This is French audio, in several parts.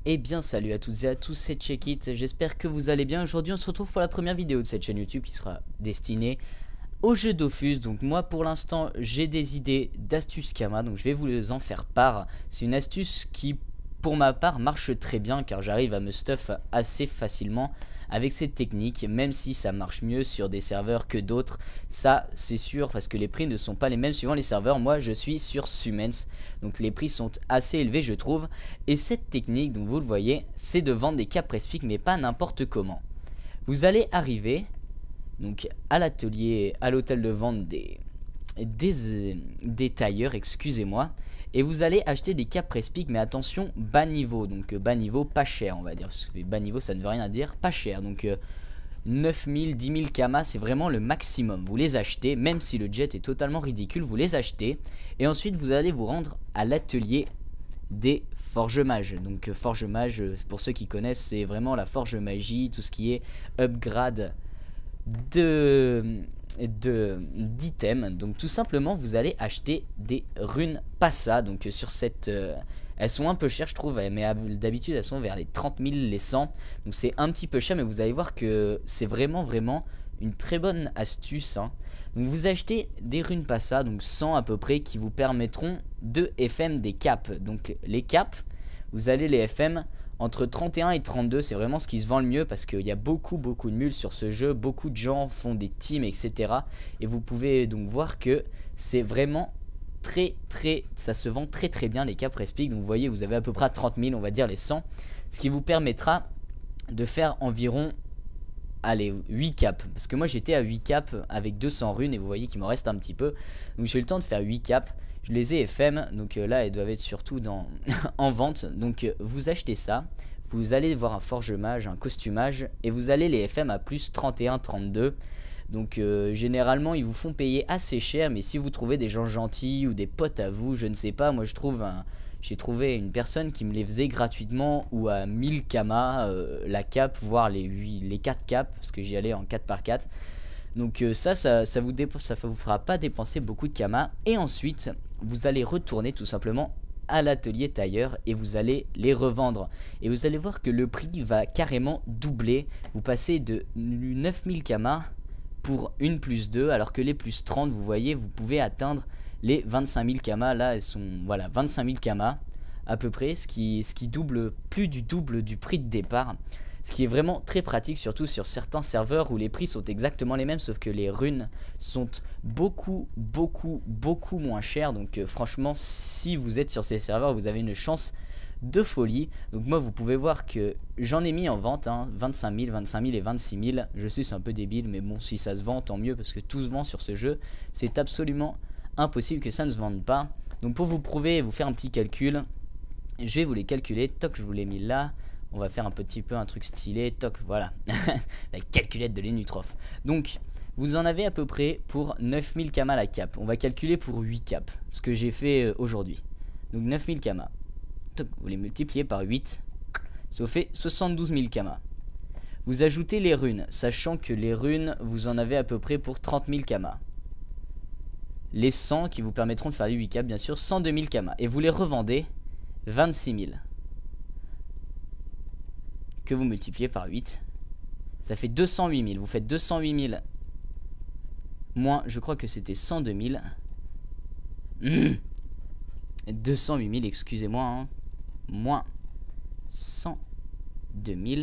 Eh bien salut à toutes et à tous, c'est Checkit, j'espère que vous allez bien. Aujourd'hui on se retrouve pour la première vidéo de cette chaîne YouTube qui sera destinée au jeu Dofus. Donc moi pour l'instant j'ai des idées d'astuces Kama, donc je vais vous en faire part. C'est une astuce qui pour ma part marche très bien car j'arrive à me stuff assez facilement avec cette technique, même si ça marche mieux sur des serveurs que d'autres. Ça c'est sûr parce que les prix ne sont pas les mêmes suivant les serveurs. Moi je suis sur Sumens, donc les prix sont assez élevés je trouve. Et cette technique, donc vous le voyez, c'est de vendre des capes Press Pick mais pas n'importe comment. Vous allez arriver donc à l'atelier, à l'hôtel de vente des tailleurs, excusez-moi, et vous allez acheter des capes Press Pick, mais attention, bas niveau, donc bas niveau pas cher on va dire, parce que bas niveau ça ne veut rien dire, pas cher, donc 9000, 10 000 Kama c'est vraiment le maximum, vous les achetez, même si le jet est totalement ridicule, vous les achetez, et ensuite vous allez vous rendre à l'atelier des forges mages. Donc forge mage, pour ceux qui connaissent, c'est vraiment la forge magie, tout ce qui est upgrade d'items. Donc tout simplement vous allez acheter des runes passa. Donc sur cette elles sont un peu chères je trouve, mais d'habitude elles sont vers les 30 000, les 100, donc c'est un petit peu cher, mais vous allez voir que c'est vraiment une très bonne astuce hein. Donc vous achetez des runes passa, donc 100 à peu près, qui vous permettront de FM des caps. Donc les caps, vous allez les FM entre 31 et 32, c'est vraiment ce qui se vend le mieux parce qu'il y a beaucoup de mules sur ce jeu, beaucoup de gens font des teams etc. Et vous pouvez donc voir que c'est vraiment ça se vend très bien les caps Press Pick. Donc vous voyez, vous avez à peu près 30 000, on va dire les 100, ce qui vous permettra de faire environ, allez, 8 caps, parce que moi j'étais à 8 caps avec 200 runes et vous voyez qu'il m'en reste un petit peu, donc j'ai eu le temps de faire 8 caps. Je les ai FM, donc là elles doivent être surtout en vente. Donc vous achetez ça, vous allez voir un forge mage, un costumage, et vous allez les FM à plus 31, 32. Donc généralement ils vous font payer assez cher, mais si vous trouvez des gens gentils ou des potes à vous, je ne sais pas, moi j'ai trouvé une personne qui me les faisait gratuitement ou à 1000 Kama la cape, voire les 4 capes, parce que j'y allais en 4 par 4. Donc ça vous fera pas dépenser beaucoup de Kama. Et ensuite vous allez retourner tout simplement à l'atelier tailleur et vous allez les revendre. Et vous allez voir que le prix va carrément doubler. Vous passez de 9000 Kama pour une plus 2, alors que les plus 30, vous voyez, vous pouvez atteindre les 25 000 Kama. Là elles sont, voilà, 25 000 Kama à peu près, ce qui double, plus du double du prix de départ. Ce qui est vraiment très pratique, surtout sur certains serveurs où les prix sont exactement les mêmes, sauf que les runes sont beaucoup moins chères. Donc franchement, si vous êtes sur ces serveurs, vous avez une chance de folie. Donc moi, vous pouvez voir que j'en ai mis en vente hein, 25 000 et 26 000. Je sais, c'est un peu débile, mais bon, si ça se vend, tant mieux, parce que tout se vend sur ce jeu. C'est absolument impossible que ça ne se vende pas. Donc pour vous prouver et vous faire un petit calcul, je vais vous les calculer. Toc, je vous l'ai mis là. On va faire un petit peu un truc stylé, toc, voilà, la calculette de l'Enutrof. Donc, vous en avez à peu près pour 9000 Kama la cape. On va calculer pour 8 capes, ce que j'ai fait aujourd'hui. Donc 9000 Kama, toc, vous les multipliez par 8, ça vous fait 72 000 Kama. Vous ajoutez les runes, sachant que les runes, vous en avez à peu près pour 30 000 Kama. Les 100 qui vous permettront de faire les 8 capes, bien sûr, 102 000 Kama. Et vous les revendez 26 000. Que vous multipliez par 8, ça fait 208 000. Vous faites 208 000 moins, je crois que c'était 102 000. 208 000, excusez-moi, hein, moins 102 000.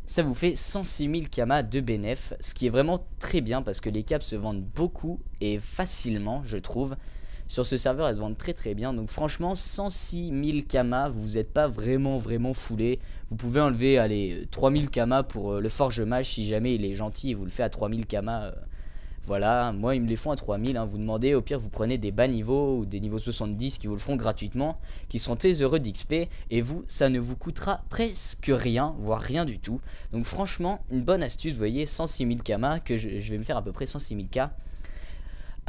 Ça vous fait 106 000 Kama de bénéf, ce qui est vraiment très bien parce que les caps se vendent beaucoup et facilement, je trouve. Sur ce serveur, elles se vendent très bien. Donc franchement, 106 000 Kama, vous n'êtes pas vraiment foulé. Vous pouvez enlever, allez, 3000 Kama pour le forge mage si jamais il est gentil et vous le fait à 3000 Kama. Voilà, moi ils me les font à 3000. Hein. Vous demandez, au pire vous prenez des bas niveaux ou des niveaux 70 qui vous le font gratuitement, qui sont très heureux d'XP. Et vous, ça ne vous coûtera presque rien, voire rien du tout. Donc franchement, une bonne astuce, vous voyez, 106 000 Kama, que je vais me faire à peu près 106 000 K.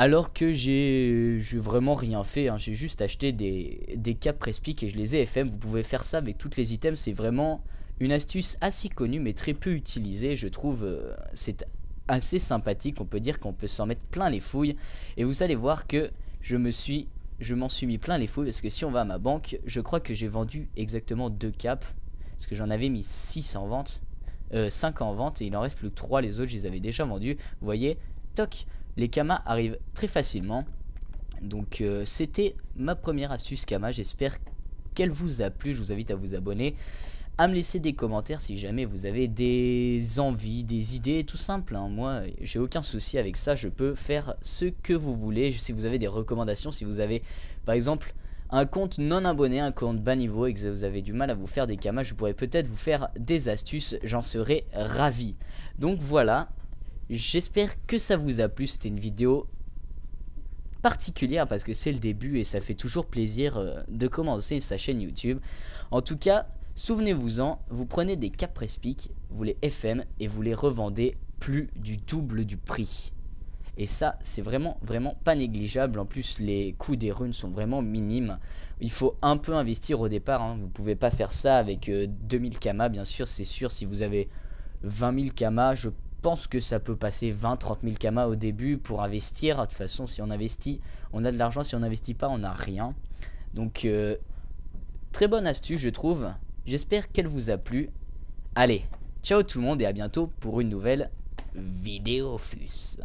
Alors que j'ai vraiment rien fait, hein. J'ai juste acheté des capes Press Pick et je les ai FM. Vous pouvez faire ça avec toutes les items, c'est vraiment une astuce assez connue mais très peu utilisée. Je trouve c'est assez sympathique, on peut dire qu'on peut s'en mettre plein les fouilles. Et vous allez voir que je me suis je m'en suis mis plein les fouilles parce que si on va à ma banque, je crois que j'ai vendu exactement 2 caps. Parce que j'en avais mis 6 en vente, 5 en vente et il en reste plus que 3. Les autres, je les avais déjà vendus. Vous voyez, toc, les kamas arrivent très facilement. Donc c'était ma première astuce Kama. J'espère qu'elle vous a plu. Je vous invite à vous abonner, à me laisser des commentaires si jamais vous avez des envies, des idées, tout simple, hein. Moi j'ai aucun souci avec ça, je peux faire ce que vous voulez. Si vous avez des recommandations, si vous avez par exemple un compte non abonné, un compte bas niveau et que vous avez du mal à vous faire des kamas, je pourrais peut-être vous faire des astuces, j'en serais ravi. Donc voilà, j'espère que ça vous a plu. C'était une vidéo particulière parce que c'est le début et ça fait toujours plaisir de commencer sa chaîne YouTube. En tout cas, souvenez-vous-en, vous prenez des caps Respic, vous les FM et vous les revendez plus du double du prix. Et ça, c'est vraiment pas négligeable. En plus, les coûts des runes sont vraiment minimes. Il faut un peu investir au départ, hein. Vous pouvez pas faire ça avec 2000 kamas, bien sûr, c'est sûr. Si vous avez 20 000 kamas, je pense que ça peut passer 20-30 000 kamas au début pour investir. De toute façon, si on investit, on a de l'argent. Si on n'investit pas, on n'a rien. Donc, très bonne astuce, je trouve. J'espère qu'elle vous a plu. Allez, ciao tout le monde et à bientôt pour une nouvelle vidéo FUS.